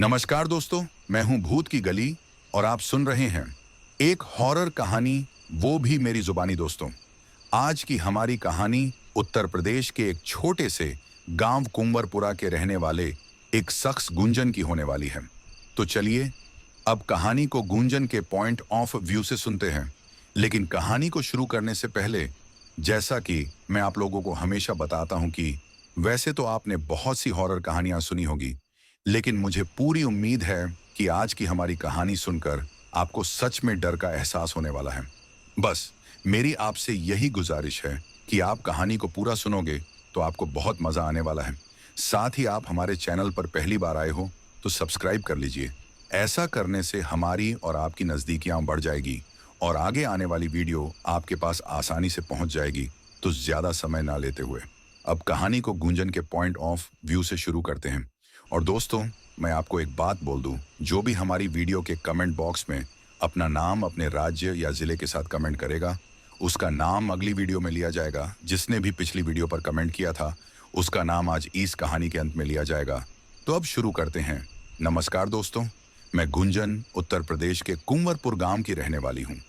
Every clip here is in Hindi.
नमस्कार दोस्तों, मैं हूं भूत की गली और आप सुन रहे हैं एक हॉरर कहानी, वो भी मेरी जुबानी दोस्तों। आज की हमारी कहानी उत्तर प्रदेश के एक छोटे से गांव कुंवरपुरा के रहने वाले एक शख्स गुंजन की होने वाली है। तो चलिए अब कहानी को गुंजन के पॉइंट ऑफ व्यू से सुनते हैं। लेकिन कहानी को शुरू करने से पहले, जैसा कि मैं आप लोगों को हमेशा बताता हूं कि वैसे तो आपने बहुत सी हॉरर कहानियां सुनी होगी, लेकिन मुझे पूरी उम्मीद है कि आज की हमारी कहानी सुनकर आपको सच में डर का एहसास होने वाला है। बस मेरी आपसे यही गुजारिश है कि आप कहानी को पूरा सुनोगे तो आपको बहुत मजा आने वाला है। साथ ही आप हमारे चैनल पर पहली बार आए हो तो सब्सक्राइब कर लीजिए। ऐसा करने से हमारी और आपकी नज़दीकियां बढ़ जाएगी और आगे आने वाली वीडियो आपके पास आसानी से पहुंच जाएगी। तो ज़्यादा समय ना लेते हुए अब कहानी को गुंजन के पॉइंट ऑफ व्यू से शुरू करते हैं। और दोस्तों, मैं आपको एक बात बोल दूं, जो भी हमारी वीडियो के कमेंट बॉक्स में अपना नाम, अपने राज्य या ज़िले के साथ कमेंट करेगा, उसका नाम अगली वीडियो में लिया जाएगा। जिसने भी पिछली वीडियो पर कमेंट किया था, उसका नाम आज इस कहानी के अंत में लिया जाएगा। तो अब शुरू करते हैं। नमस्कार दोस्तों, मैं गुंजन उत्तर प्रदेश के कुंवरपुर गांव की रहने वाली हूँ।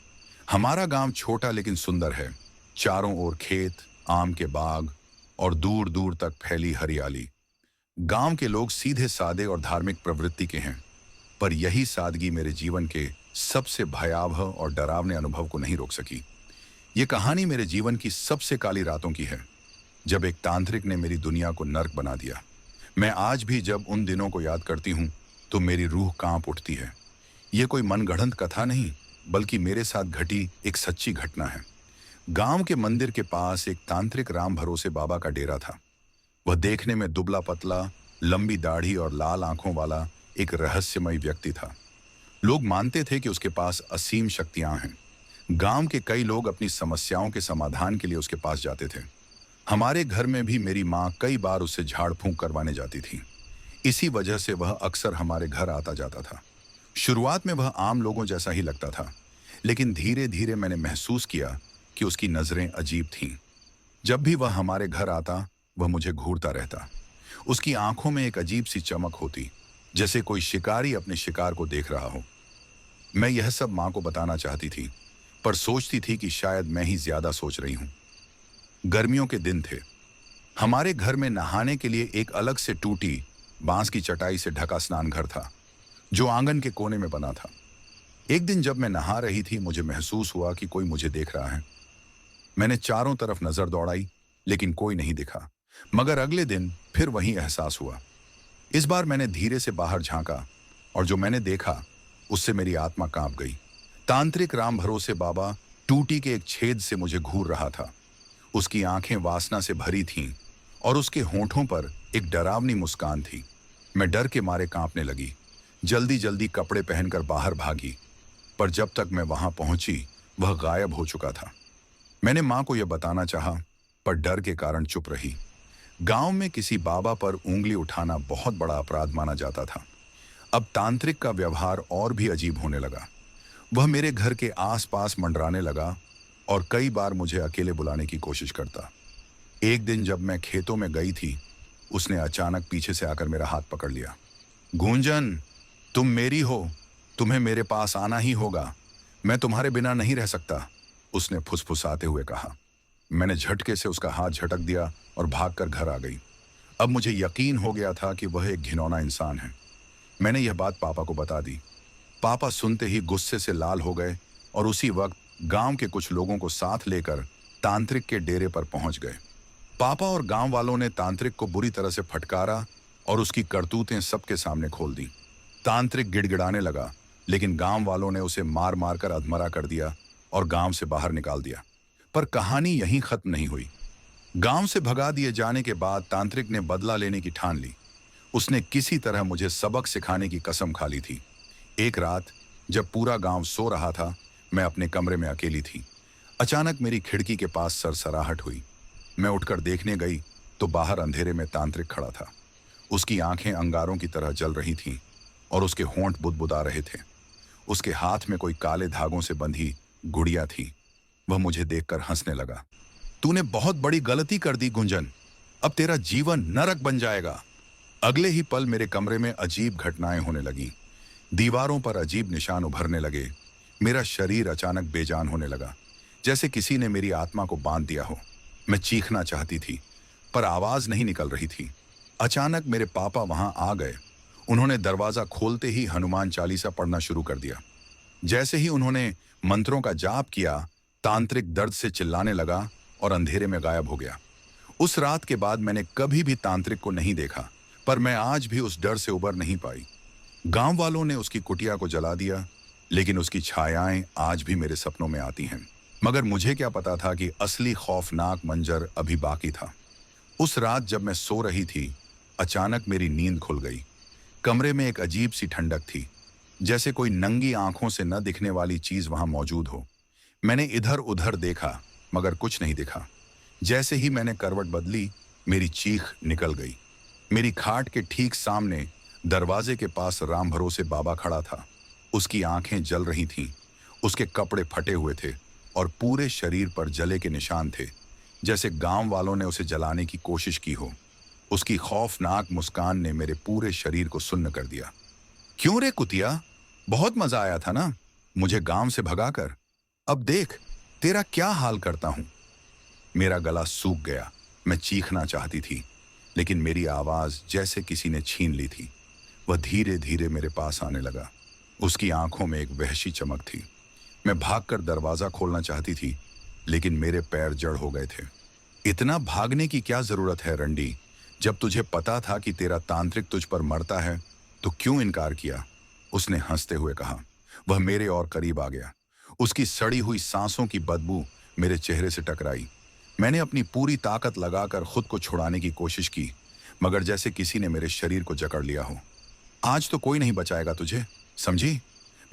हमारा गांव छोटा लेकिन सुंदर है। चारों ओर खेत, आम के बाग और दूर दूर तक फैली हरियाली। गांव के लोग सीधे सादे और धार्मिक प्रवृत्ति के हैं, पर यही सादगी मेरे जीवन के सबसे भयावह और डरावने अनुभव को नहीं रोक सकी। ये कहानी मेरे जीवन की सबसे काली रातों की है, जब एक तांत्रिक ने मेरी दुनिया को नर्क बना दिया। मैं आज भी जब उन दिनों को याद करती हूँ तो मेरी रूह कांप उठती है। ये कोई मनगढ़ंत कथा नहीं, बल्कि मेरे साथ घटी एक सच्ची घटना है। गांव के मंदिर के पास एक तांत्रिक राम भरोसे बाबा का डेरा था। वह देखने में दुबला पतला, लंबी दाढ़ी और लाल आंखों वाला एक रहस्यमय व्यक्ति था। लोग मानते थे कि उसके पास असीम शक्तियां हैं। गांव के कई लोग अपनी समस्याओं के समाधान के लिए उसके पास जाते थे। हमारे घर में भी मेरी माँ कई बार उससे झाड़ फूंक करवाने जाती थी। इसी वजह से वह अक्सर हमारे घर आता जाता था। शुरुआत में वह आम लोगों जैसा ही लगता था, लेकिन धीरे धीरे मैंने महसूस किया कि उसकी नजरें अजीब थीं। जब भी वह हमारे घर आता, वह मुझे घूरता रहता। उसकी आंखों में एक अजीब सी चमक होती, जैसे कोई शिकारी अपने शिकार को देख रहा हो। मैं यह सब मां को बताना चाहती थी, पर सोचती थी कि शायद मैं ही ज्यादा सोच रही हूं। गर्मियों के दिन थे। हमारे घर में नहाने के लिए एक अलग से टूटी बांस की चटाई से ढका स्नान घर था, जो आंगन के कोने में बना था। एक दिन जब मैं नहा रही थी, मुझे महसूस हुआ कि कोई मुझे देख रहा है। मैंने चारों तरफ नजर दौड़ाई, लेकिन कोई नहीं दिखा। मगर अगले दिन फिर वही एहसास हुआ। इस बार मैंने धीरे से बाहर झांका, और जो मैंने देखा उससे मेरी आत्मा कांप गई। तांत्रिक राम भरोसे बाबा टूटी के एक छेद से मुझे घूर रहा था। उसकी आंखें वासना से भरी थीं और उसके होंठों पर एक डरावनी मुस्कान थी। मैं डर के मारे कांपने लगी। जल्दी जल्दी कपड़े पहनकर बाहर भागी, पर जब तक मैं वहां पहुंची, वह गायब हो चुका था। मैंने मां को यह बताना चाहा, पर डर के कारण चुप रही। गांव में किसी बाबा पर उंगली उठाना बहुत बड़ा अपराध माना जाता था। अब तांत्रिक का व्यवहार और भी अजीब होने लगा। वह मेरे घर के आसपास मंडराने लगा और कई बार मुझे अकेले बुलाने की कोशिश करता। एक दिन जब मैं खेतों में गई थी, उसने अचानक पीछे से आकर मेरा हाथ पकड़ लिया। गुंजन, तुम मेरी हो, तुम्हें मेरे पास आना ही होगा। मैं तुम्हारे बिना नहीं रह सकता, उसने फुसफुसाते हुए कहा। मैंने झटके से उसका हाथ झटक दिया और भागकर घर आ गई। अब मुझे यकीन हो गया था कि वह एक घिनौना इंसान है। मैंने यह बात पापा को बता दी। पापा सुनते ही गुस्से से लाल हो गए और उसी वक्त गांव के कुछ लोगों को साथ लेकर तांत्रिक के डेरे पर पहुंच गए। पापा और गांव वालों ने तांत्रिक को बुरी तरह से फटकारा और उसकी करतूतें सबके सामने खोल दी। तांत्रिक गिड़गिड़ाने लगा, लेकिन गांव वालों ने उसे मार मार कर अधमरा कर दिया और गांव से बाहर निकाल दिया। पर कहानी यहीं खत्म नहीं हुई। गांव से भगा दिए जाने के बाद तांत्रिक ने बदला लेने की ठान ली। उसने किसी तरह मुझे सबक सिखाने की कसम खा ली थी। एक रात जब पूरा गांव सो रहा था, मैं अपने कमरे में अकेली थी। अचानक मेरी खिड़की के पास सरसराहट हुई। मैं उठकर देखने गई तो बाहर अंधेरे में तांत्रिक खड़ा था। उसकी आंखें अंगारों की तरह जल रही थीं और उसके होंठ बुदबुदा रहे थे। उसके हाथ में कोई काले धागों से बंधी गुड़िया थी। वह मुझे देखकर हंसने लगा। तूने बहुत बड़ी गलती कर दी गुंजन, अब तेरा जीवन नरक बन जाएगा। अगले ही पल मेरे कमरे में अजीब घटनाएं होने लगी। दीवारों पर अजीब निशान उभरने लगे। मेरा शरीर अचानक बेजान होने लगा, जैसे किसी ने मेरी आत्मा को बांध दिया हो। मैं चीखना चाहती थी, पर आवाज नहीं निकल रही थी। अचानक मेरे पापा वहां आ गए। उन्होंने दरवाजा खोलते ही हनुमान चालीसा पढ़ना शुरू कर दिया। जैसे ही उन्होंने मंत्रों का जाप किया, तांत्रिक दर्द से चिल्लाने लगा और अंधेरे में गायब हो गया। उस रात के बाद मैंने कभी भी तांत्रिक को नहीं देखा, पर मैं आज भी उस डर से उबर नहीं पाई। गांव वालों ने उसकी कुटिया को जला दिया, लेकिन उसकी छायाएं आज भी मेरे सपनों में आती हैं। मगर मुझे क्या पता था कि असली खौफनाक मंजर अभी बाकी था। उस रात जब मैं सो रही थी, अचानक मेरी नींद खुल गई। कमरे में एक अजीब सी ठंडक थी, जैसे कोई नंगी आंखों से न दिखने वाली चीज वहां मौजूद हो। मैंने इधर उधर देखा, मगर कुछ नहीं दिखा। जैसे ही मैंने करवट बदली, मेरी चीख निकल गई। मेरी खाट के ठीक सामने दरवाजे के पास राम भरोसे बाबा खड़ा था। उसकी आंखें जल रही थीं, उसके कपड़े फटे हुए थे और पूरे शरीर पर जले के निशान थे, जैसे गांव वालों ने उसे जलाने की कोशिश की हो। उसकी खौफनाक मुस्कान ने मेरे पूरे शरीर को सुन्न कर दिया। क्यों रे कुतिया, बहुत मजा आया था ना मुझे गांव से भगाकर। अब देख तेरा क्या हाल करता हूं। मेरा गला सूख गया। मैं चीखना चाहती थी, लेकिन मेरी आवाज जैसे किसी ने छीन ली थी। वह धीरे धीरे मेरे पास आने लगा। उसकी आंखों में एक वहशी चमक थी। मैं भागकर दरवाजा खोलना चाहती थी, लेकिन मेरे पैर जड़ हो गए थे। इतना भागने की क्या जरूरत है रंडी? जब तुझे पता था कि तेरा तांत्रिक तुझ पर मरता है, तो क्यों इनकार किया? उसने हंसते हुए कहा। वह मेरे और करीब आ गया। उसकी सड़ी हुई सांसों की बदबू मेरे चेहरे से टकराई। मैंने अपनी पूरी ताकत लगाकर खुद को छुड़ाने की कोशिश की, मगर जैसे किसी ने मेरे शरीर को जकड़ लिया हो। आज तो कोई नहीं बचाएगा तुझे, समझी?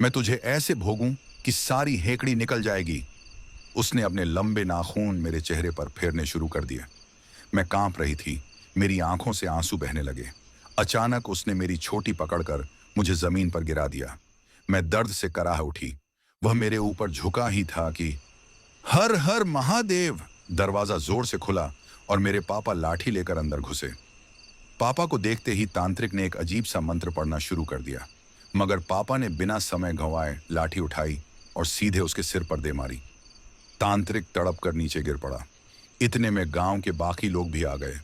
मैं तुझे ऐसे भोगूं कि सारी हेकड़ी निकल जाएगी। उसने अपने लंबे नाखून मेरे चेहरे पर फेरने शुरू कर दिए। मैं कांप रही थी, मेरी आंखों से आंसू बहने लगे। अचानक उसने मेरी छोटी पकड़कर मुझे जमीन पर गिरा दिया। मैं दर्द से कराह उठी। वह मेरे ऊपर झुका ही था कि हर हर महादेव। दरवाजा जोर से खुला और मेरे पापा लाठी लेकर अंदर घुसे। पापा को देखते ही तांत्रिक ने एक अजीब सा मंत्र पढ़ना शुरू कर दिया, मगर पापा ने बिना समय गंवाए लाठी उठाई और सीधे उसके सिर पर दे मारी। तांत्रिक तड़प कर नीचे गिर पड़ा। इतने में गांव के बाकी लोग भी आ गए।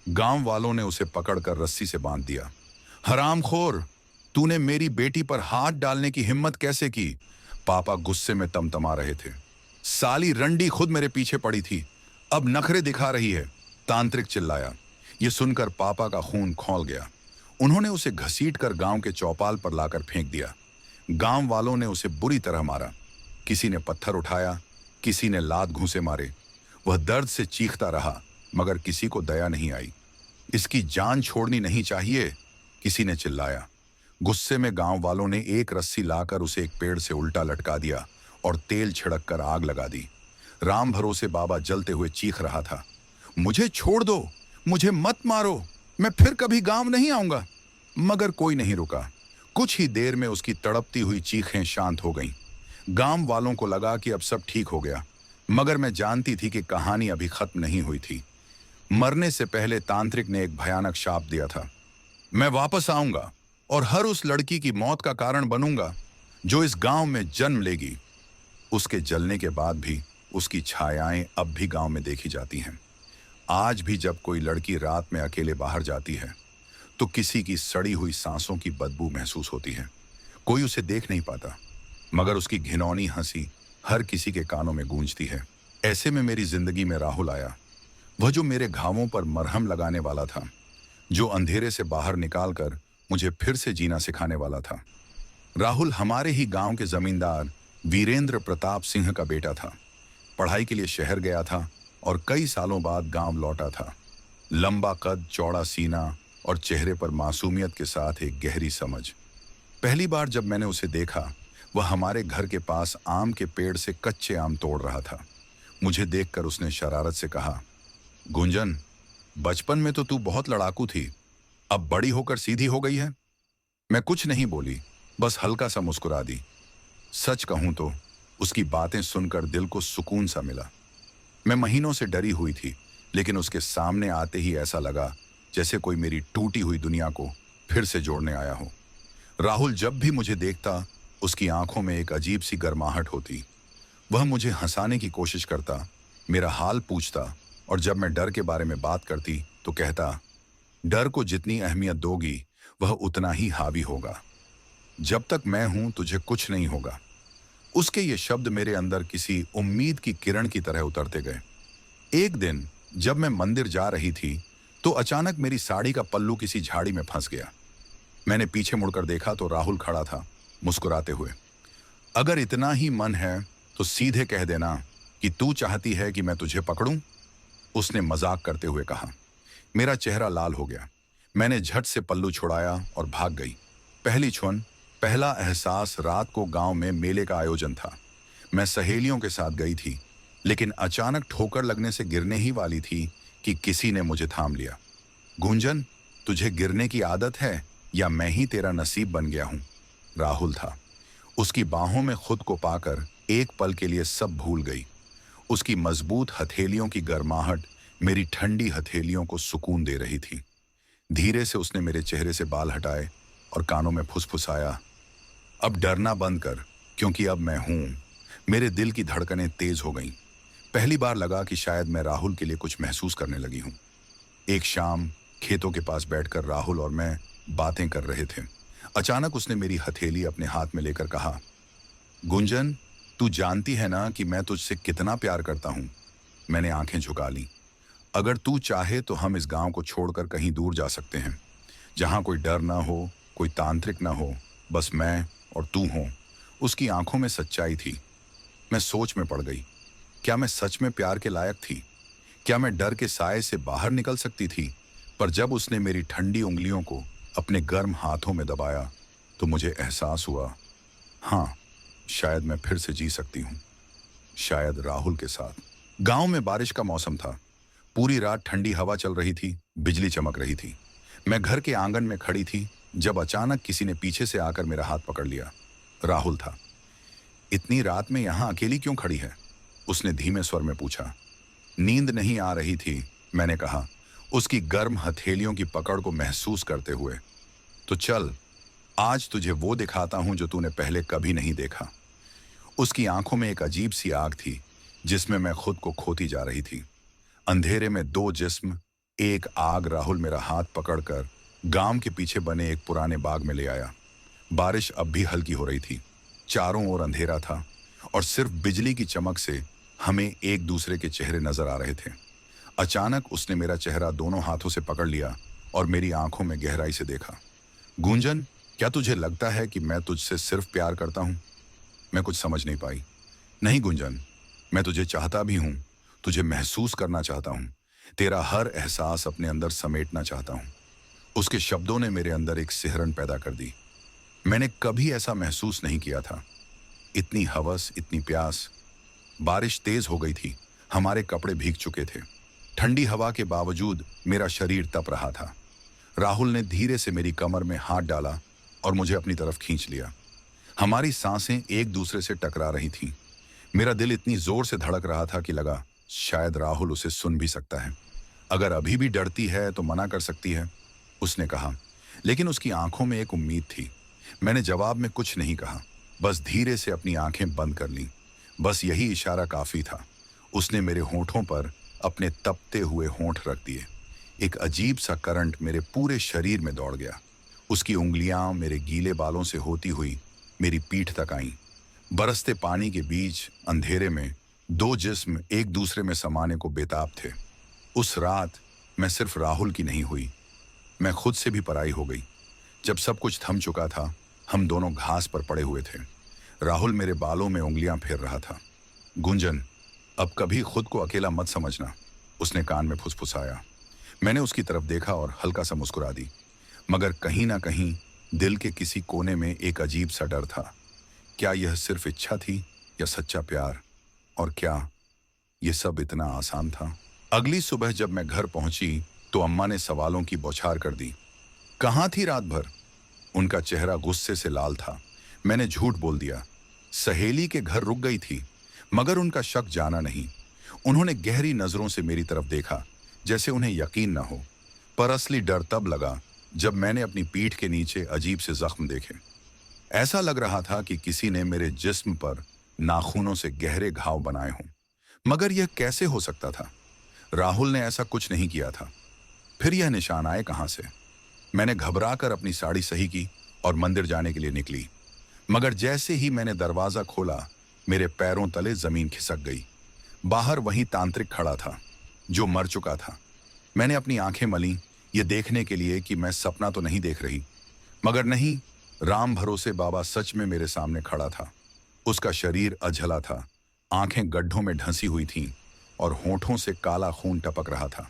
गांव वालों ने उसे पकड़कर रस्सी से बांध दिया। हरामखोर, तूने मेरी बेटी पर हाथ डालने की हिम्मत कैसे की? पापा गुस्से में तमतमा रहे थे। साली रंडी खुद मेरे पीछे पड़ी थी, अब नखरे दिखा रही है, तांत्रिक चिल्लाया। यह सुनकर पापा का खून खौल गया। उन्होंने उसे घसीटकर गांव के चौपाल पर लाकर फेंक दिया। गांव वालों ने उसे बुरी तरह मारा। किसी ने पत्थर उठाया, किसी ने लात घूंसे मारे। वह दर्द से चीखता रहा, मगर किसी को दया नहीं आई। इसकी जान छोड़नी नहीं चाहिए, किसी ने चिल्लाया। गुस्से में गांव वालों ने एक रस्सी लाकर उसे एक पेड़ से उल्टा लटका दिया और तेल छिड़क कर आग लगा दी। राम भरोसे बाबा जलते हुए चीख रहा था, मुझे छोड़ दो, मुझे मत मारो, मैं फिर कभी गांव नहीं आऊंगा। मगर कोई नहीं रुका। कुछ ही देर में उसकी तड़पती हुई चीखें शांत हो गईं। गांव वालों को लगा कि अब सब ठीक हो गया, मगर मैं जानती थी कि कहानी अभी खत्म नहीं हुई थी। मरने से पहले तांत्रिक ने एक भयानक शाप दिया था, मैं वापस आऊंगा और हर उस लड़की की मौत का कारण बनूंगा जो इस गांव में जन्म लेगी। उसके जलने के बाद भी उसकी छायाएं अब भी गांव में देखी जाती हैं। आज भी जब कोई लड़की रात में अकेले बाहर जाती है, तो किसी की सड़ी हुई सांसों की बदबू महसूस होती है। कोई उसे देख नहीं पाता, मगर उसकी घिनौनी हंसी हर किसी के कानों में गूंजती है। ऐसे में मेरी जिंदगी में राहुल आया, वह जो मेरे घावों पर मरहम लगाने वाला था, जो अंधेरे से बाहर निकालकर मुझे फिर से जीना सिखाने वाला था। राहुल हमारे ही गांव के जमींदार वीरेंद्र प्रताप सिंह का बेटा था। पढ़ाई के लिए शहर गया था और कई सालों बाद गांव लौटा था। लंबा कद, चौड़ा सीना और चेहरे पर मासूमियत के साथ एक गहरी समझ। पहली बार जब मैंने उसे देखा, वह हमारे घर के पास आम के पेड़ से कच्चे आम तोड़ रहा था। मुझे देखकर उसने शरारत से कहा, गुंजन, बचपन में तो तू बहुत लड़ाकू थी, अब बड़ी होकर सीधी हो गई है। मैं कुछ नहीं बोली, बस हल्का सा मुस्कुरा दी। सच कहूं तो उसकी बातें सुनकर दिल को सुकून सा मिला। मैं महीनों से डरी हुई थी, लेकिन उसके सामने आते ही ऐसा लगा जैसे कोई मेरी टूटी हुई दुनिया को फिर से जोड़ने आया हो। राहुल जब भी मुझे देखता, उसकी आंखों में एक अजीब सी गर्माहट होती। वह मुझे हंसाने की कोशिश करता, मेरा हाल पूछता, और जब मैं डर के बारे में बात करती तो कहता, डर को जितनी अहमियत दोगी वह उतना ही हावी होगा। जब तक मैं हूं तुझे कुछ नहीं होगा। उसके ये शब्द मेरे अंदर किसी उम्मीद की किरण की तरह उतरते गए। एक दिन जब मैं मंदिर जा रही थी तो अचानक मेरी साड़ी का पल्लू किसी झाड़ी में फंस गया। मैंने पीछे मुड़कर देखा तो राहुल खड़ा था, मुस्कुराते हुए। अगर इतना ही मन है तो सीधे कह देना कि तू चाहती है कि मैं तुझे पकड़ूं, उसने मजाक करते हुए कहा। मेरा चेहरा लाल हो गया। मैंने झट से पल्लू छुड़ाया और भाग गई। पहली क्षण, पहला एहसास रात को गांव में मेले का आयोजन था। मैं सहेलियों के साथ गई थी, लेकिन अचानक ठोकर लगने से गिरने ही वाली थी कि किसी ने मुझे थाम लिया। गुंजन, तुझे गिरने की आदत है या मैं ही तेरा नसीब बन गया हूं? राहुल था। उसकी बाहों में खुद को पाकर एक पल के लिए सब भूल गई। उसकी मजबूत हथेलियों की गर्माहट मेरी ठंडी हथेलियों को सुकून दे रही थी। धीरे से उसने मेरे चेहरे से बाल हटाए और कानों में फुसफुसाया, अब डरना बंद कर, क्योंकि अब मैं हूं। मेरे दिल की धड़कनें तेज हो गईं। पहली बार लगा कि शायद मैं राहुल के लिए कुछ महसूस करने लगी हूं। एक शाम खेतों के पास बैठकर राहुल और मैं बातें कर रहे थे। अचानक उसने मेरी हथेली अपने हाथ में लेकर कहा, गुंजन, तू जानती है ना कि मैं तुझसे कितना प्यार करता हूं। मैंने आंखें झुका ली। अगर तू चाहे तो हम इस गांव को छोड़कर कहीं दूर जा सकते हैं, जहां कोई डर ना हो, कोई तांत्रिक ना हो, बस मैं और तू हो। उसकी आंखों में सच्चाई थी। मैं सोच में पड़ गई। क्या मैं सच में प्यार के लायक थी? क्या मैं डर के साए से बाहर निकल सकती थी? पर जब उसने मेरी ठंडी उंगलियों को अपने गर्म हाथों में दबाया तो मुझे एहसास हुआ, हाँ, शायद मैं फिर से जी सकती हूँ, शायद राहुल के साथ। गांव में बारिश का मौसम था। पूरी रात ठंडी हवा चल रही थी, बिजली चमक रही थी। मैं घर के आंगन में खड़ी थी जब अचानक किसी ने पीछे से आकर मेरा हाथ पकड़ लिया। राहुल था। इतनी रात में यहां अकेली क्यों खड़ी है? उसने धीमे स्वर में पूछा। नींद नहीं आ रही थी, मैंने कहा, उसकी गर्म हथेलियों की पकड़ को महसूस करते हुए। तो चल, आज तुझे वो दिखाता हूं जो तूने पहले कभी नहीं देखा। उसकी आंखों में एक अजीब सी आग थी जिसमें मैं खुद को खोती जा रही थी। अंधेरे में दो जिस्म, एक आग। राहुल मेरा हाथ पकड़कर गांव के पीछे बने एक पुराने बाग में ले आया। बारिश अब भी हल्की हो रही थी। चारों ओर अंधेरा था और सिर्फ बिजली की चमक से हमें एक दूसरे के चेहरे नजर आ रहे थे। अचानक उसने मेरा चेहरा दोनों हाथों से पकड़ लिया और मेरी आंखों में गहराई से देखा। गुंजन, क्या तुझे लगता है कि मैं तुझसे सिर्फ प्यार करता हूं? मैं कुछ समझ नहीं पाई। नहीं गुंजन, मैं तुझे चाहता भी हूं, तुझे महसूस करना चाहता हूं, तेरा हर एहसास अपने अंदर समेटना चाहता हूं। उसके शब्दों ने मेरे अंदर एक सिहरन पैदा कर दी। मैंने कभी ऐसा महसूस नहीं किया था। इतनी हवस, इतनी प्यास। बारिश तेज हो गई थी। हमारे कपड़े भीग चुके थे। ठंडी हवा के बावजूद मेरा शरीर तप रहा था। राहुल ने धीरे से मेरी कमर में हाथ डाला और मुझे अपनी तरफ खींच लिया। हमारी सांसें एक दूसरे से टकरा रही थीं। मेरा दिल इतनी जोर से धड़क रहा था कि लगा शायद राहुल उसे सुन भी सकता है। अगर अभी भी डरती है तो मना कर सकती है, उसने कहा। लेकिन उसकी आंखों में एक उम्मीद थी। मैंने जवाब में कुछ नहीं कहा, बस धीरे से अपनी आंखें बंद कर लीं। बस यही इशारा काफी था। उसने मेरे होठों पर अपने तपते हुए होंठ रख दिए। एक अजीब सा करंट मेरे पूरे शरीर में दौड़ गया। उसकी उंगलियां मेरे गीले बालों से होती हुई मेरी पीठ तक आईं। बरसते पानी के बीच अंधेरे में दो जिस्म एक दूसरे में समाने को बेताब थे। उस रात मैं सिर्फ राहुल की नहीं हुई, मैं खुद से भी पराई हो गई। जब सब कुछ थम चुका था, हम दोनों घास पर पड़े हुए थे। राहुल मेरे बालों में उंगलियां फेर रहा था। गुंजन, अब कभी खुद को अकेला मत समझना, उसने कान में फुसफुसाया। मैंने उसकी तरफ देखा और हल्का सा मुस्कुरा दी, मगर कहीं ना कहीं दिल के किसी कोने में एक अजीब सा डर था। क्या यह सिर्फ इच्छा थी या सच्चा प्यार? और क्या यह सब इतना आसान था? अगली सुबह जब मैं घर पहुंची तो अम्मा ने सवालों की बौछार कर दी। कहाँ थी रात भर? उनका चेहरा गुस्से से लाल था। मैंने झूठ बोल दिया। सहेली के घर रुक गई थी, मगर उनका शक जाना नहीं। उन्होंने गहरी नजरों से मेरी तरफ देखा, जैसे उन्हें यकीन न हो। पर असली डर तब लगा जब मैंने अपनी पीठ के नीचे अजीब से जख्म देखे। ऐसा लग रहा था कि किसी ने मेरे जिस्म पर नाखूनों से गहरे घाव बनाए हों। मगर यह कैसे हो सकता था? राहुल ने ऐसा कुछ नहीं किया था। फिर यह निशान आए कहां से? मैंने घबराकर अपनी साड़ी सही की और मंदिर जाने के लिए निकली। मगर जैसे ही मैंने दरवाजा खोला, मेरे पैरों तले जमीन खिसक गई। बाहर वही तांत्रिक खड़ा था जो मर चुका था। मैंने अपनी आंखें मली, ये देखने के लिए कि मैं सपना तो नहीं देख रही। मगर नहीं, राम भरोसे बाबा सच में मेरे सामने खड़ा था। उसका शरीर अझला था, आंखें गड्ढों में ढंसी हुई थीं और होठों से काला खून टपक रहा था।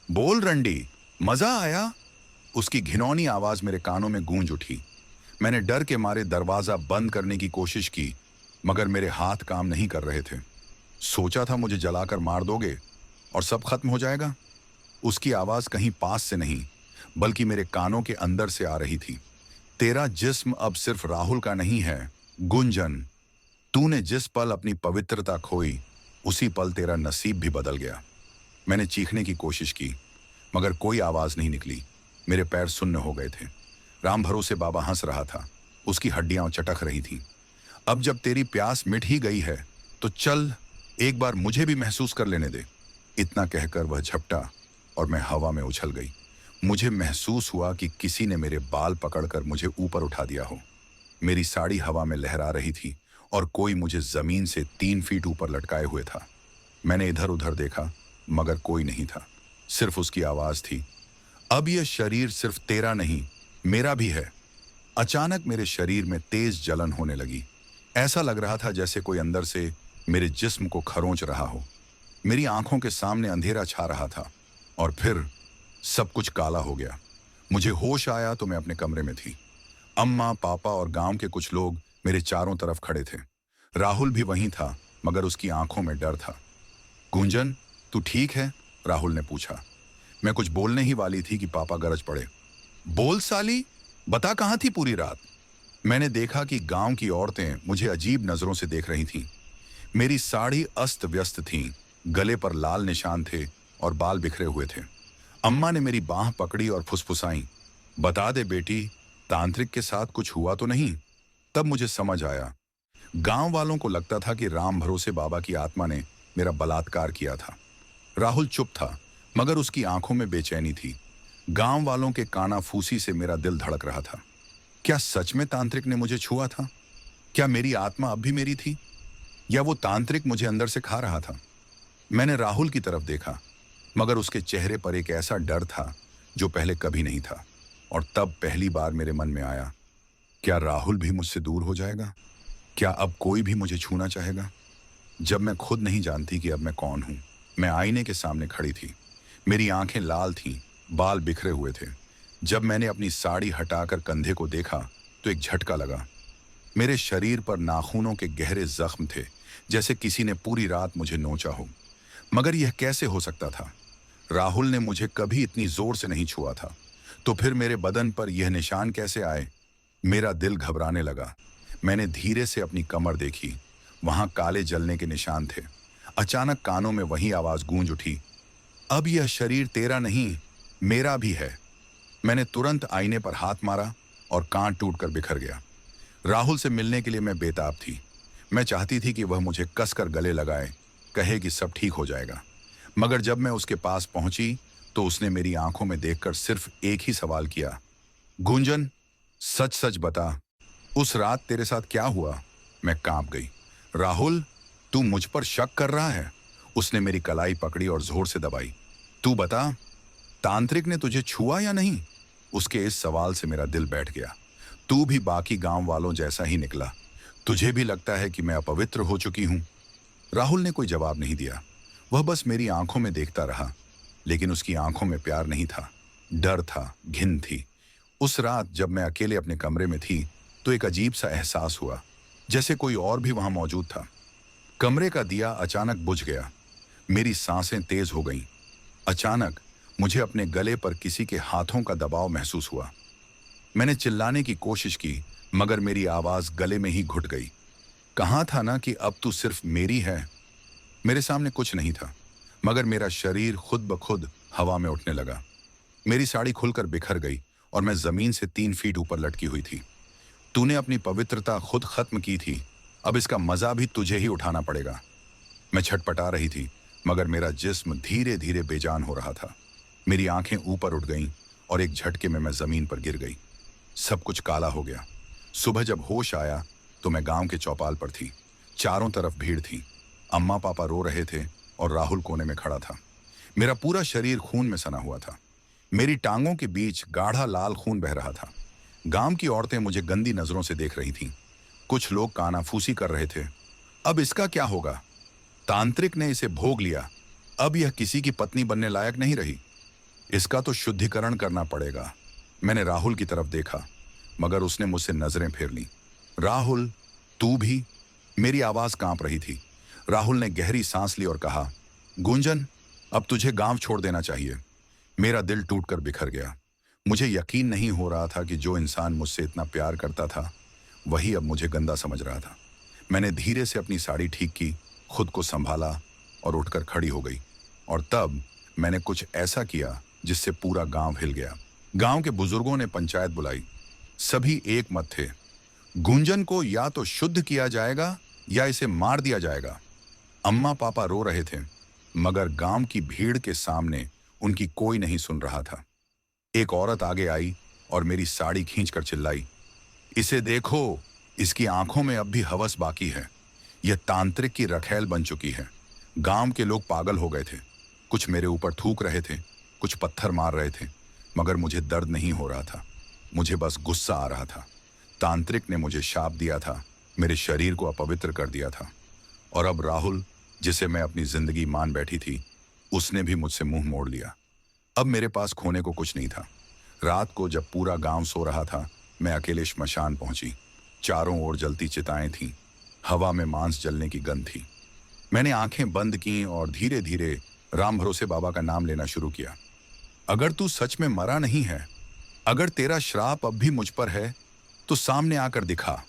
बोल रंडी, मजा आया? उसकी घिनौनी आवाज मेरे कानों में गूंज उठी। मैंने डर के मारे दरवाजा बंद करने की कोशिश की, मगर मेरे हाथ काम नहीं कर रहे थे। सोचा था मुझे जलाकर मार दोगे और सब खत्म हो जाएगा। उसकी आवाज कहीं पास से नहीं, बल्कि मेरे कानों के अंदर से आ रही थी। तेरा जिस्म अब सिर्फ राहुल का नहीं है, गुंजन। तूने जिस पल अपनी पवित्रता खोई, उसी पल तेरा नसीब भी बदल गया। मैंने चीखने की कोशिश की, मगर कोई आवाज नहीं निकली। मेरे पैर सुन्न हो गए थे। राम भरोसे बाबा हंस रहा था, उसकी हड्डियां चटक रही थीं। अब जब तेरी प्यास मिट ही गई है, तो चल एक बार मुझे भी महसूस कर लेने दे। इतना कहकर वह झपटा और मैं हवा में उछल गई। मुझे महसूस हुआ कि किसी ने मेरे बाल पकड़कर मुझे ऊपर उठा दिया हो। मेरी साड़ी हवा में लहरा रही थी और कोई मुझे जमीन से 3 फीट ऊपर लटकाए हुए था। मैंने इधर उधर देखा, मगर कोई नहीं था, सिर्फ उसकी आवाज थी। अब यह शरीर सिर्फ तेरा नहीं, मेरा भी है। अचानक मेरे शरीर में तेज जलन होने लगी। ऐसा लग रहा था जैसे कोई अंदर से मेरे जिस्म को खरोंच रहा हो। मेरी आंखों के सामने अंधेरा छा रहा था और फिर सब कुछ काला हो गया। मुझे होश आया तो मैं अपने कमरे में थी। अम्मा, पापा और गांव के कुछ लोग मेरे चारों तरफ खड़े थे। राहुल भी वहीं था, मगर उसकी आंखों में डर था। गुंजन, तू ठीक है? राहुल ने पूछा। मैं कुछ बोलने ही वाली थी कि पापा गरज पड़े। बोल साली, बता कहां थी पूरी रात? मैंने देखा कि गांव की औरतें मुझे अजीब नजरों से देख रही थीं। मेरी साड़ी अस्त व्यस्त थी, गले पर लाल निशान थे और बाल बिखरे हुए थे। अम्मा ने मेरी बांह पकड़ी और फुसफुसाई, बता दे बेटी, तांत्रिक के साथ कुछ हुआ तो नहीं? तब मुझे समझ आया। गांव वालों को लगता था कि राम भरोसे बाबा की आत्मा ने मेरा बलात्कार किया था। राहुल चुप था, मगर उसकी आंखों में बेचैनी थी। गांव वालों के कानाफूसी से मेरा दिल धड़क रहा था। क्या सच में तांत्रिक ने मुझे छुआ था? क्या मेरी आत्मा अब भी मेरी थी, या वो तांत्रिक मुझे अंदर से खा रहा था? मैंने राहुल की तरफ देखा, मगर उसके चेहरे पर एक ऐसा डर था जो पहले कभी नहीं था। और तब पहली बार मेरे मन में आया, क्या राहुल भी मुझसे दूर हो जाएगा? क्या अब कोई भी मुझे छूना चाहेगा? जब मैं खुद नहीं जानती कि अब मैं कौन हूं। मैं आईने के सामने खड़ी थी। मेरी आंखें लाल थीं, बाल बिखरे हुए थे। जब मैंने अपनी साड़ी हटाकर कंधे को देखा तो एक झटका लगा। मेरे शरीर पर नाखूनों के गहरे जख्म थे, जैसे किसी ने पूरी रात मुझे नोचा हो। मगर यह कैसे हो सकता था? राहुल ने मुझे कभी इतनी जोर से नहीं छुआ था, तो फिर मेरे बदन पर यह निशान कैसे आए? मेरा दिल घबराने लगा। मैंने धीरे से अपनी कमर देखी, वहां काले जलने के निशान थे। अचानक कानों में वही आवाज गूंज उठी, अब यह शरीर तेरा नहीं, मेरा भी है। मैंने तुरंत आईने पर हाथ मारा और कान टूटकर बिखर गया। राहुल से मिलने के लिए मैं बेताब थी। मैं चाहती थी कि वह मुझे कसकर गले लगाए, कहे कि सब ठीक हो जाएगा। मगर जब मैं उसके पास पहुंची तो उसने मेरी आंखों में देखकर सिर्फ एक ही सवाल किया, गुंजन, सच सच बता, उस रात तेरे साथ क्या हुआ? मैं कांप गई। राहुल, तू मुझ पर शक कर रहा है? उसने मेरी कलाई पकड़ी और जोर से दबाई। तू बता, तांत्रिक ने तुझे छुआ या नहीं? उसके इस सवाल से मेरा दिल बैठ गया। तू भी बाकी गांव वालों जैसा ही निकला। तुझे भी लगता है कि मैं अपवित्र हो चुकी हूं? राहुल ने कोई जवाब नहीं दिया। वह बस मेरी आंखों में देखता रहा, लेकिन उसकी आंखों में प्यार नहीं था, डर था, घिन थी। उस रात जब मैं अकेले अपने कमरे में थी तो एक अजीब सा एहसास हुआ, जैसे कोई और भी वहां मौजूद था। कमरे का दिया अचानक बुझ गया। मेरी सांसें तेज हो गईं। अचानक मुझे अपने गले पर किसी के हाथों का दबाव महसूस हुआ। मैंने चिल्लाने की कोशिश की, मगर मेरी आवाज गले में ही घुट गई। कहा था ना कि अब तू सिर्फ मेरी है। मेरे सामने कुछ नहीं था, मगर मेरा शरीर खुद ब खुद हवा में उठने लगा। मेरी साड़ी खुलकर बिखर गई और मैं जमीन से 3 फीट ऊपर लटकी हुई थी। तूने अपनी पवित्रता खुद खत्म की थी, अब इसका मजा भी तुझे ही उठाना पड़ेगा। मैं छटपटा रही थी, मगर मेरा जिस्म धीरे धीरे बेजान हो रहा था। मेरी आंखें ऊपर उठ गईं और एक झटके में मैं जमीन पर गिर गई। सब कुछ काला हो गया। सुबह जब होश आया तो मैं गांव के चौपाल पर थी। चारों तरफ भीड़ थी। अम्मा पापा रो रहे थे और राहुल कोने में खड़ा था। मेरा पूरा शरीर खून में सना हुआ था। मेरी टांगों के बीच गाढ़ा लाल खून बह रहा था। गांव की औरतें मुझे गंदी नजरों से देख रही थीं। कुछ लोग कानाफूसी कर रहे थे। अब इसका क्या होगा? तांत्रिक ने इसे भोग लिया, अब यह किसी की पत्नी बनने लायक नहीं रही। इसका तो शुद्धिकरण करना पड़ेगा। मैंने राहुल की तरफ देखा, मगर उसने मुझसे नजरें फेर लीं। राहुल, तू भी? मेरी आवाज कांप रही थी। राहुल ने गहरी सांस ली और कहा, गुंजन, अब तुझे गांव छोड़ देना चाहिए। मेरा दिल टूटकर बिखर गया। मुझे यकीन नहीं हो रहा था कि जो इंसान मुझसे इतना प्यार करता था वही अब मुझे गंदा समझ रहा था। मैंने धीरे से अपनी साड़ी ठीक की, खुद को संभाला और उठकर खड़ी हो गई। और तब मैंने कुछ ऐसा किया जिससे पूरा गांव हिल गया। गांव के बुजुर्गों ने पंचायत बुलाई। सभी एक मत थे, गुंजन को या तो शुद्ध किया जाएगा या इसे मार दिया जाएगा। अम्मा पापा रो रहे थे, मगर गांव की भीड़ के सामने उनकी कोई नहीं सुन रहा था। एक औरत आगे आई और मेरी साड़ी खींचकर चिल्लाई, इसे देखो, इसकी आंखों में अब भी हवस बाकी है। यह तांत्रिक की रखैल बन चुकी है। गांव के लोग पागल हो गए थे। कुछ मेरे ऊपर थूक रहे थे, कुछ पत्थर मार रहे थे, मगर मुझे दर्द नहीं हो रहा था। मुझे बस गुस्सा आ रहा था। तांत्रिक ने मुझे शाप दिया था, मेरे शरीर को अपवित्र कर दिया था। और अब राहुल, जिसे मैं अपनी जिंदगी मान बैठी थी, उसने भी मुझसे मुंह मोड़ लिया। अब मेरे पास खोने को कुछ नहीं था। रात को जब पूरा गांव सो रहा था, मैं अकेले श्मशान पहुंची। चारों ओर जलती चिताएं थीं। हवा में मांस जलने की गंध थी। मैंने आंखें बंद की और धीरे धीरे राम भरोसे बाबा का नाम लेना शुरू किया। अगर तू सच में मरा नहीं है, अगर तेरा श्राप अब भी मुझ पर है, तो सामने आकर दिखा।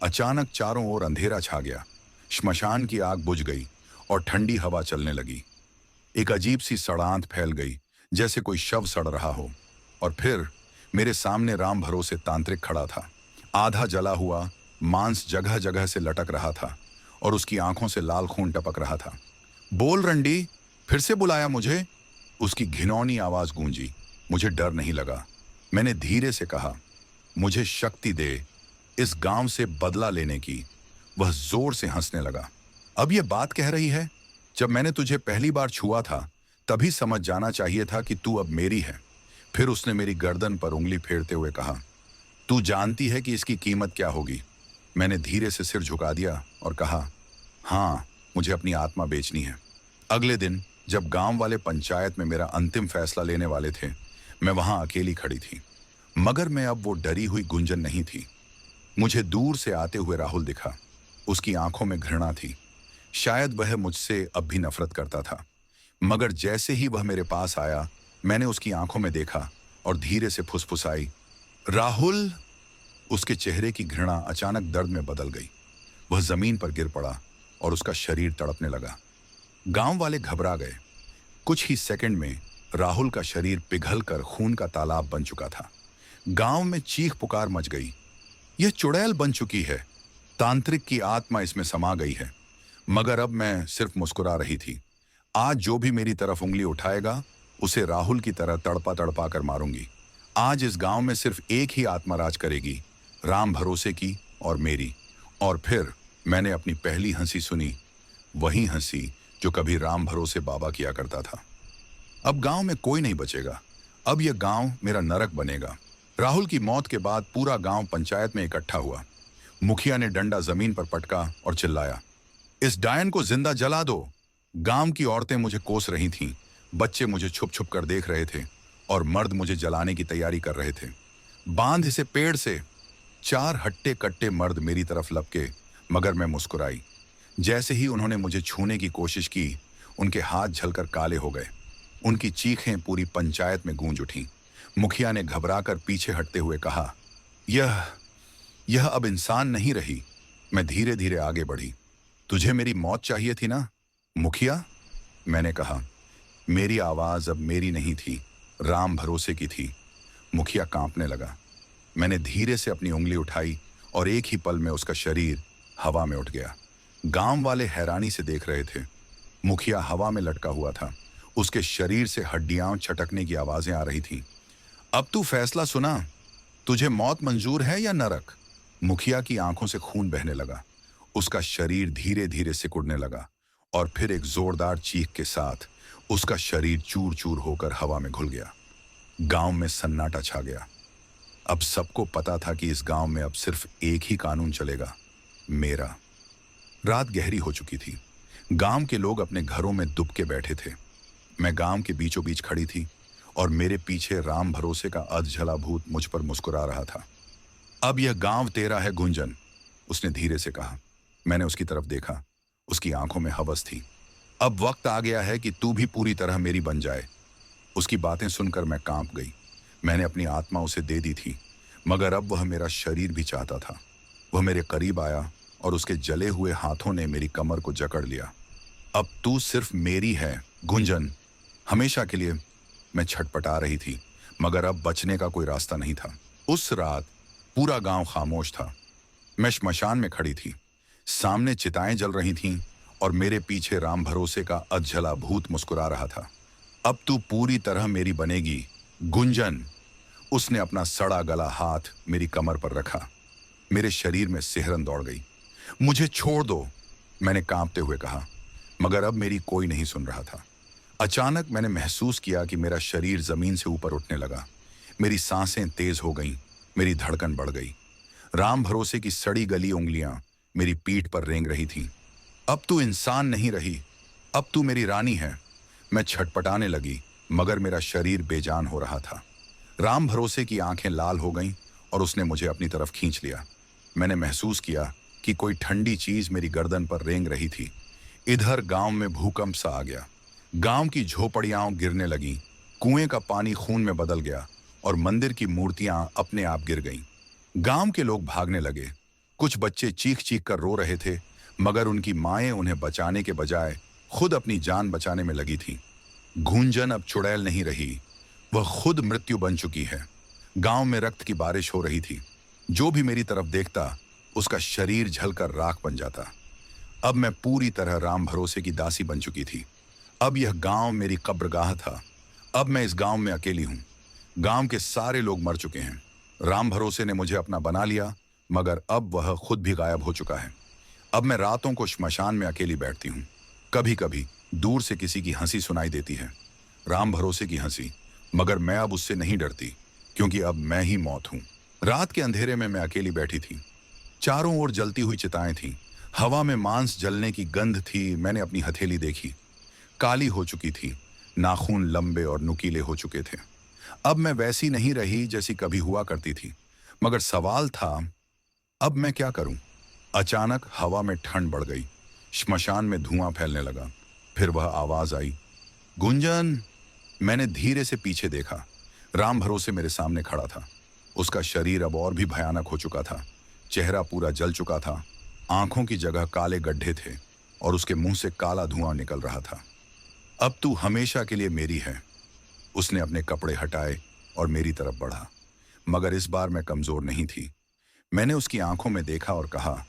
अचानक चारों ओर अंधेरा छा गया। श्मशान की आग बुझ गई और ठंडी हवा चलने लगी। एक अजीब सी सड़ांत फैल गई, जैसे कोई शव सड़ रहा हो। और फिर मेरे सामने राम भरोसे तांत्रिक खड़ा था। आधा जला हुआ मांस जगह जगह से लटक रहा था और उसकी आंखों से लाल खून टपक रहा था। बोल रंडी, फिर से बुलाया मुझे? उसकी घिनौनी आवाज गूंजी। मुझे डर नहीं लगा। मैंने धीरे से कहा, मुझे शक्ति दे इस गांव से बदला लेने की। वह जोर से हंसने लगा। अब यह बात कह रही है? जब मैंने तुझे पहली बार छुआ था तभी समझ जाना चाहिए था कि तू अब मेरी है। फिर उसने मेरी गर्दन पर उंगली फेरते हुए कहा, तू जानती है कि इसकी कीमत क्या होगी? मैंने धीरे से सिर झुका दिया और कहा, हाँ, मुझे अपनी आत्मा बेचनी है। अगले दिन जब गांव वाले पंचायत में मेरा अंतिम फैसला लेने वाले थे, मैं वहां अकेली खड़ी थी। मगर मैं अब वो डरी हुई गुंजन नहीं थी। मुझे दूर से आते हुए राहुल दिखा। उसकी आंखों में घृणा थी। शायद वह मुझसे अब भी नफरत करता था। मगर जैसे ही वह मेरे पास आया, मैंने उसकी आंखों में देखा और धीरे से फुसफुसाई, राहुल। उसके चेहरे की घृणा अचानक दर्द में बदल गई। वह जमीन पर गिर पड़ा और उसका शरीर तड़पने लगा। गांव वाले घबरा गए। कुछ ही सेकंड में राहुल का शरीर पिघलकर खून का तालाब बन चुका था। गांव में चीख पुकार मच गई। यह चुड़ैल बन चुकी है। तांत्रिक की आत्मा इसमें समा गई है। मगर अब मैं सिर्फ मुस्कुरा रही थी। आज जो भी मेरी तरफ उंगली उठाएगा, उसे राहुल की तरह तड़पा तड़पा कर मारूंगी। आज इस गांव में सिर्फ एक ही आत्मा राज करेगी, राम भरोसे की और मेरी। और फिर मैंने अपनी पहली हंसी सुनी, वही हंसी जो कभी राम भरोसे बाबा किया करता था। अब गांव में कोई नहीं बचेगा। अब यह गांव मेरा नरक बनेगा। राहुल की मौत के बाद पूरा गांव पंचायत में इकट्ठा हुआ। मुखिया ने डंडा जमीन पर पटका और चिल्लाया, इस डायन को जिंदा जला दो। गांव की औरतें मुझे कोस रही थीं, बच्चे मुझे छुप छुप कर देख रहे थे और मर्द मुझे जलाने की तैयारी कर रहे थे। बांध इसे पेड़ से। 4 हट्टे कट्टे मर्द मेरी तरफ लपके, मगर मैं मुस्कुराई। जैसे ही उन्होंने मुझे छूने की कोशिश की, उनके हाथ झलकर काले हो गए। उनकी चीखें पूरी पंचायत में गूंज उठीं। मुखिया ने घबराकर पीछे हटते हुए कहा, यह अब इंसान नहीं रही। मैं धीरे धीरे आगे बढ़ी। तुझे मेरी मौत चाहिए थी ना, मुखिया? मैंने कहा। मेरी आवाज अब मेरी नहीं थी, राम भरोसे की थी। मुखिया कांपने लगा। मैंने धीरे से अपनी उंगली उठाई और एक ही पल में उसका शरीर हवा में उठ गया। गांव वाले हैरानी से देख रहे थे। मुखिया हवा में लटका हुआ था। उसके शरीर से हड्डियां छटकने की आवाजें आ रही थीं। अब तू फैसला सुना, तुझे मौत मंजूर है या नरक? मुखिया की आंखों से खून बहने लगा। उसका शरीर धीरे धीरे सिकुड़ने लगा और फिर एक जोरदार चीख के साथ उसका शरीर चूर चूर होकर हवा में घुल गया। गांव में सन्नाटा छा गया। अब सबको पता था कि इस गांव में अब सिर्फ एक ही कानून चलेगा, मेरा। रात गहरी हो चुकी थी। गांव के लोग अपने घरों में दुबके बैठे थे। मैं गांव के बीचों बीच खड़ी थी और मेरे पीछे राम भरोसे का अधझला भूत मुझ पर मुस्कुरा रहा था। अब यह गांव तेरा है गुंजन, उसने धीरे से कहा। मैंने उसकी तरफ देखा। उसकी आंखों में हवस थी। अब वक्त आ गया है कि तू भी पूरी तरह मेरी बन जाए। उसकी बातें सुनकर मैं कांप गई। मैंने अपनी आत्मा उसे दे दी थी, मगर अब वह मेरा शरीर भी चाहता था। वह मेरे करीब आया और उसके जले हुए हाथों ने मेरी कमर को जकड़ लिया। अब तू सिर्फ मेरी है गुंजन, हमेशा के लिए। मैं छटपटा रही थी, मगर अब बचने का कोई रास्ता नहीं था। उस रात पूरा गांव खामोश था। मैं श्मशान में खड़ी थी। सामने चिताएं जल रही थीं और मेरे पीछे राम भरोसे का अधझला भूत मुस्कुरा रहा था। अब तू पूरी तरह मेरी बनेगी गुंजन। उसने अपना सड़ा गला हाथ मेरी कमर पर रखा। मेरे शरीर में सिहरन दौड़ गई। मुझे छोड़ दो, मैंने कांपते हुए कहा, मगर अब मेरी कोई नहीं सुन रहा था। अचानक मैंने महसूस किया कि मेरा शरीर जमीन से ऊपर उठने लगा। मेरी सांसें तेज हो गईं, मेरी धड़कन बढ़ गई। राम भरोसे की सड़ी गली उंगलियां मेरी पीठ पर रेंग रही थीं। अब तू इंसान नहीं रही, अब तू मेरी रानी है। मैं छटपटाने लगी, मगर मेरा शरीर बेजान हो रहा था। राम भरोसे की आंखें लाल हो गईं और उसने मुझे अपनी तरफ खींच लिया। मैंने महसूस किया कि कोई ठंडी चीज मेरी गर्दन पर रेंग रही थी। इधर गांव में भूकंप सा आ गया। गांव की झोपड़ियां गिरने लगीं, कुएं का पानी खून में बदल गया और मंदिर की मूर्तियां अपने आप गिर गईं। गांव के लोग भागने लगे। कुछ बच्चे चीख चीख कर रो रहे थे, मगर उनकी माएं उन्हें बचाने के बजाय खुद अपनी जान बचाने में लगी थीं। गुंजन अब चुड़ैल नहीं रही, वह खुद मृत्यु बन चुकी है। गांव में रक्त की बारिश हो रही थी। जो भी मेरी तरफ देखता, उसका शरीर झलकर राख बन जाता। अब मैं पूरी तरह राम भरोसे की दासी बन चुकी थी। अब यह गांव मेरी कब्रगाह था। अब मैं इस गांव में अकेली हूं। गांव के सारे लोग मर चुके हैं। राम भरोसे ने मुझे अपना बना लिया, मगर अब वह खुद भी गायब हो चुका है। अब मैं रातों को श्मशान में अकेली बैठती हूँ। कभी कभी दूर से किसी की हंसी सुनाई देती है, राम भरोसे की हंसी, मगर मैं अब उससे नहीं डरती, क्योंकि अब मैं ही मौत हूँ। रात के अंधेरे में मैं अकेली बैठी थी। चारों ओर जलती हुई चिताएं थीं। हवा में मांस जलने की गंध थी। मैंने अपनी हथेली देखी, काली हो चुकी थी। नाखून लंबे और नुकीले हो चुके थे। अब मैं वैसी नहीं रही जैसी कभी हुआ करती थी। मगर सवाल था, अब मैं क्या करूं? अचानक हवा में ठंड बढ़ गई। श्मशान में धुआं फैलने लगा। फिर वह आवाज आई, गुंजन। मैंने धीरे से पीछे देखा। राम भरोसे मेरे सामने खड़ा था। उसका शरीर अब और भी भयानक हो चुका था। चेहरा पूरा जल चुका था। आंखों की जगह काले गड्ढे थे और उसके मुंह से काला धुआं निकल रहा था। अब तू हमेशा के लिए मेरी है। उसने अपने कपड़े हटाए और मेरी तरफ बढ़ा, मगर इस बार मैं कमजोर नहीं थी। मैंने उसकी आंखों में देखा और कहा,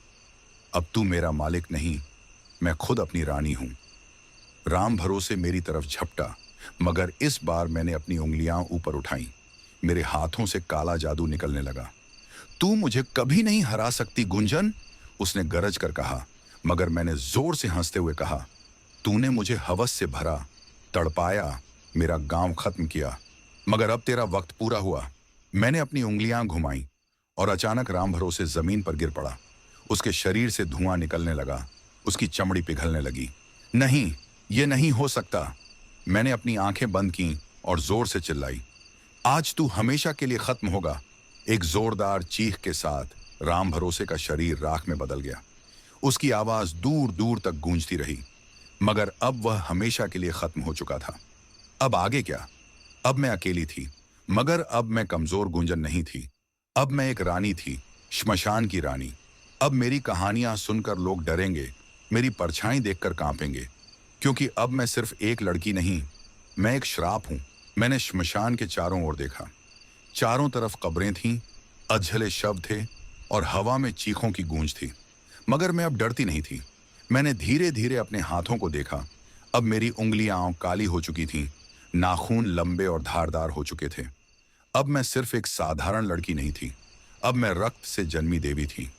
अब तू मेरा मालिक नहीं, मैं खुद अपनी रानी हूं। राम भरोसे मेरी तरफ झपटा, मगर इस बार मैंने अपनी उंगलियां ऊपर उठाई। मेरे हाथों से काला जादू निकलने लगा। तू मुझे कभी नहीं हरा सकती गुंजन, उसने गरज कर कहा, मगर मैंने जोर से हंसते हुए कहा, तूने मुझे हवस से भरा, तड़पाया, मेरा गांव खत्म किया, मगर अब तेरा वक्त पूरा हुआ। मैंने अपनी उंगलियां घुमाई और अचानक राम भरोसे जमीन पर गिर पड़ा। उसके शरीर से धुआं निकलने लगा। उसकी चमड़ी पिघलने लगी। नहीं, ये नहीं हो सकता। मैंने अपनी आंखें बंद की और जोर से चिल्लाई, आज तू हमेशा के लिए खत्म होगा। एक जोरदार चीख के साथ राम भरोसे का शरीर राख में बदल गया। उसकी आवाज दूर दूर तक गूंजती रही, मगर अब वह हमेशा के लिए खत्म हो चुका था। अब आगे क्या? अब मैं अकेली थी, मगर अब मैं कमजोर गुंजन नहीं थी। अब मैं एक रानी थी, श्मशान की रानी। अब मेरी कहानियां सुनकर लोग डरेंगे, मेरी परछाई देखकर कांपेंगे, क्योंकि अब मैं सिर्फ एक लड़की नहीं, मैं एक श्राप हूं। मैंने श्मशान के चारों ओर देखा। चारों तरफ कब्रें थीं, अधजले शव थे और हवा में चीखों की गूंज थी। मगर मैं अब डरती नहीं थी। मैंने धीरे धीरे अपने हाथों को देखा। अब मेरी उंगलियां काली हो चुकी थीं, नाखून लंबे और धारदार हो चुके थे। अब मैं सिर्फ एक साधारण लड़की नहीं थी, अब मैं रक्त से जन्मी देवी थी।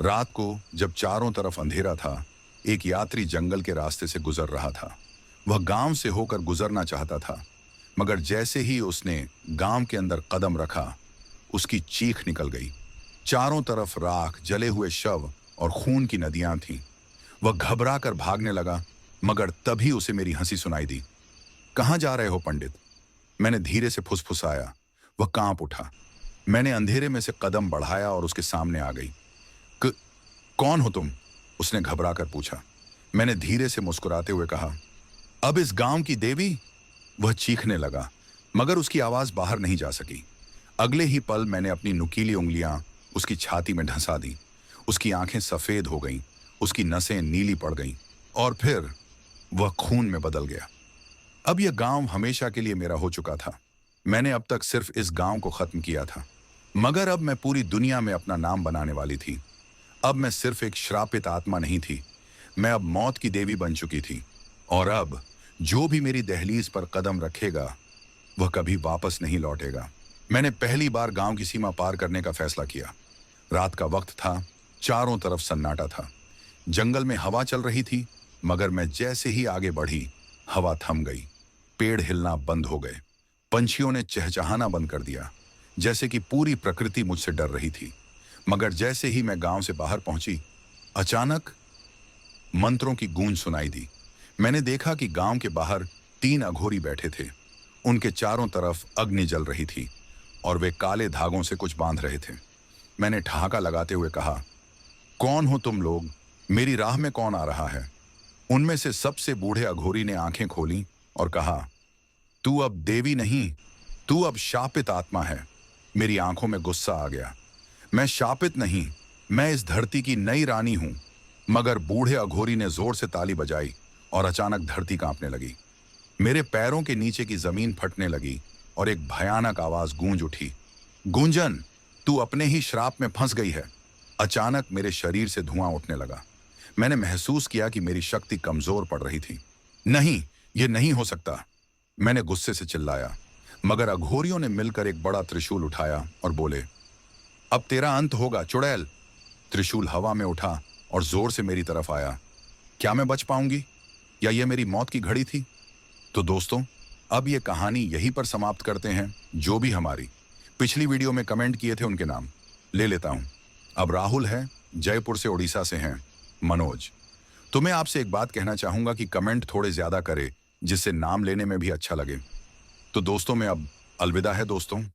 रात को जब चारों तरफ अंधेरा था, एक यात्री जंगल के रास्ते से गुजर रहा था। वह गांव से होकर गुजरना चाहता था, मगर जैसे ही उसने गांव के अंदर कदम रखा, उसकी चीख निकल गई। चारों तरफ राख, जले हुए शव और खून की नदियां थीं। वह घबरा कर भागने लगा, मगर तभी उसे मेरी हंसी सुनाई दी। कहाँ जा रहे हो पंडित? मैंने धीरे से फुसफुसाया। वह कांप उठा। मैंने अंधेरे में से कदम बढ़ाया और उसके सामने आ गई। "क- कौन हो तुम?" उसने घबरा कर पूछा। मैंने धीरे से मुस्कुराते हुए कहा, अब इस गांव की देवी। वह चीखने लगा, मगर उसकी आवाज बाहर नहीं जा सकी। अगले ही पल मैंने अपनी नुकीली उंगलियां उसकी छाती में ढसा दी। उसकी आंखें सफेद हो गईं, उसकी नसें नीली पड़ गईं और फिर वह खून में बदल गया। अब यह गांव हमेशा के लिए मेरा हो चुका था। मैंने अब तक सिर्फ इस गांव को खत्म किया था, मगर अब मैं पूरी दुनिया में अपना नाम बनाने वाली थी। अब मैं सिर्फ एक श्रापित आत्मा नहीं थी, मैं अब मौत की देवी बन चुकी थी। और अब जो भी मेरी दहलीज पर कदम रखेगा, वह कभी वापस नहीं लौटेगा। मैंने पहली बार गांव की सीमा पार करने का फैसला किया। रात का वक्त था, चारों तरफ सन्नाटा था। जंगल में हवा चल रही थी, मगर मैं जैसे ही आगे बढ़ी, हवा थम गई। पेड़ हिलना बंद हो गए। पंछियों ने चहचहाना बंद कर दिया, जैसे कि पूरी प्रकृति मुझसे डर रही थी। मगर जैसे ही मैं गांव से बाहर पहुंची, अचानक मंत्रों की गूंज सुनाई दी। मैंने देखा कि गांव के बाहर 3 अघोरी बैठे थे। उनके चारों तरफ अग्नि जल रही थी और वे काले धागों से कुछ बांध रहे थे। मैंने ठहाका लगाते हुए कहा, कौन हो तुम लोग? मेरी राह में कौन आ रहा है? उनमें से सबसे बूढ़े अघोरी ने आंखें खोली और कहा, तू अब देवी नहीं, तू अब शापित आत्मा है। मेरी आंखों में गुस्सा आ गया। मैं शापित नहीं, मैं इस धरती की नई रानी हूं। मगर बूढ़े अघोरी ने जोर से ताली बजाई और अचानक धरती कांपने लगी। मेरे पैरों के नीचे की जमीन फटने लगी और एक भयानक आवाज गूंज उठी, गुंजन, तू अपने ही श्राप में फंस गई है। अचानक मेरे शरीर से धुआं उठने लगा। मैंने महसूस किया कि मेरी शक्ति कमजोर पड़ रही थी। नहीं, यह नहीं हो सकता, मैंने गुस्से से चिल्लाया। मगर अघोरियों ने मिलकर एक बड़ा त्रिशूल उठाया और बोले, अब तेरा अंत होगा चुड़ैल। त्रिशूल हवा में उठा और जोर से मेरी तरफ आया। क्या मैं बच पाऊंगी, या यह मेरी मौत की घड़ी थी? तो दोस्तों, अब यह कहानी यहीं पर समाप्त करते हैं। जो भी हमारी पिछली वीडियो में कमेंट किए थे उनके नाम ले लेता हूं। अब राहुल है, जयपुर से, उड़ीसा से हैं मनोज। तो मैं आपसे एक बात कहना चाहूंगा कि कमेंट थोड़े ज्यादा करे, जिससे नाम लेने में भी अच्छा लगे। तो दोस्तों, मैं अब अलविदा है दोस्तों।